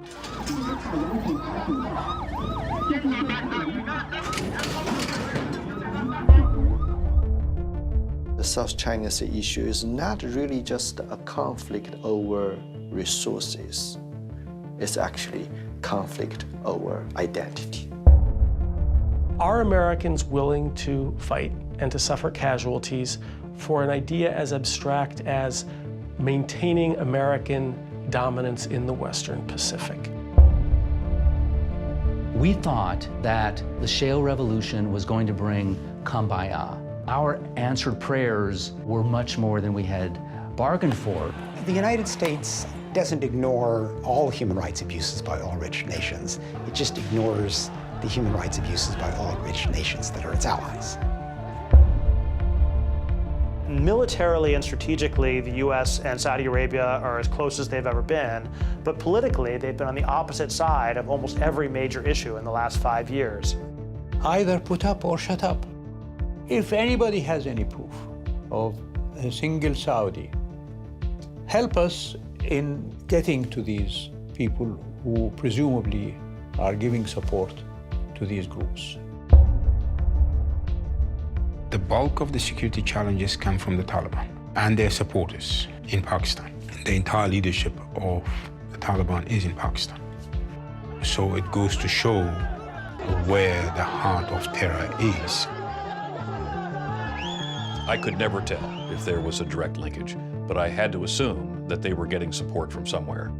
The South China Sea issue is not really just a conflict over resources. It's actually conflict over identity. Are Americans willing to fight and to suffer casualties for an idea as abstract as maintaining American dominance in the Western Pacific? We thought that the shale revolution was going to bring kumbaya. Our answered prayers were much more than we had bargained for. The United States doesn't ignore all human rights abuses by all rich nations. It just ignores the human rights abuses by all rich nations that are its allies. Militarily and strategically, the US and Saudi Arabia are as close as they've ever been, but politically, they've been on the opposite side of almost every major issue in the last 5 years. Either put up or shut up. If anybody has any proof of a single Saudi, help us in getting to these people who presumably are giving support to these groups. The bulk of the security challenges come from the Taliban and their supporters in Pakistan. The entire leadership of the Taliban is in Pakistan. So it goes to show where the heart of terror is. I could never tell if there was a direct linkage, but I had to assume that they were getting support from somewhere.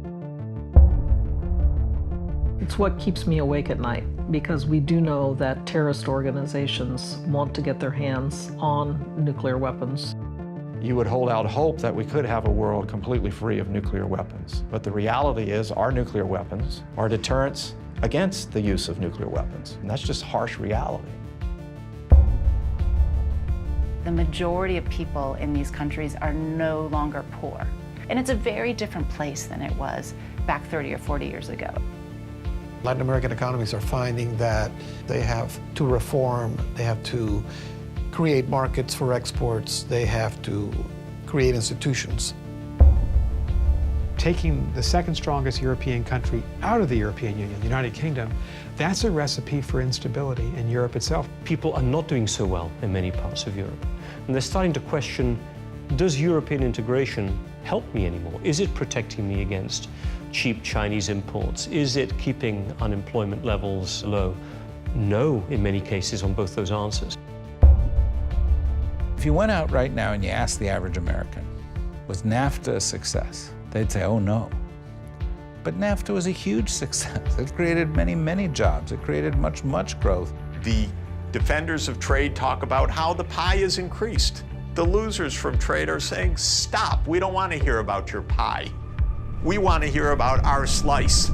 It's what keeps me awake at night, because we do know that terrorist organizations want to get their hands on nuclear weapons. You would hold out hope that we could have a world completely free of nuclear weapons. But the reality is our nuclear weapons are deterrents against the use of nuclear weapons. And that's just harsh reality. The majority of people in these countries are no longer poor. And it's a very different place than it was back 30 or 40 years ago. Latin American economies are finding that they have to reform, they have to create markets for exports, they have to create institutions. Taking the second strongest European country out of the European Union, the United Kingdom, that's a recipe for instability in Europe itself. People are not doing so well in many parts of Europe. And they're starting to question, does European integration help me anymore? Is it protecting me against cheap Chinese imports? Is it keeping unemployment levels low? No, in many cases, on both those answers. If you went out right now and you asked the average American, was NAFTA a success? They'd say, oh no. But NAFTA was a huge success. It created many, many jobs. It created much, much growth. The defenders of trade talk about how the pie has increased. The losers from trade are saying, stop, we don't want to hear about your pie. We want to hear about our slice.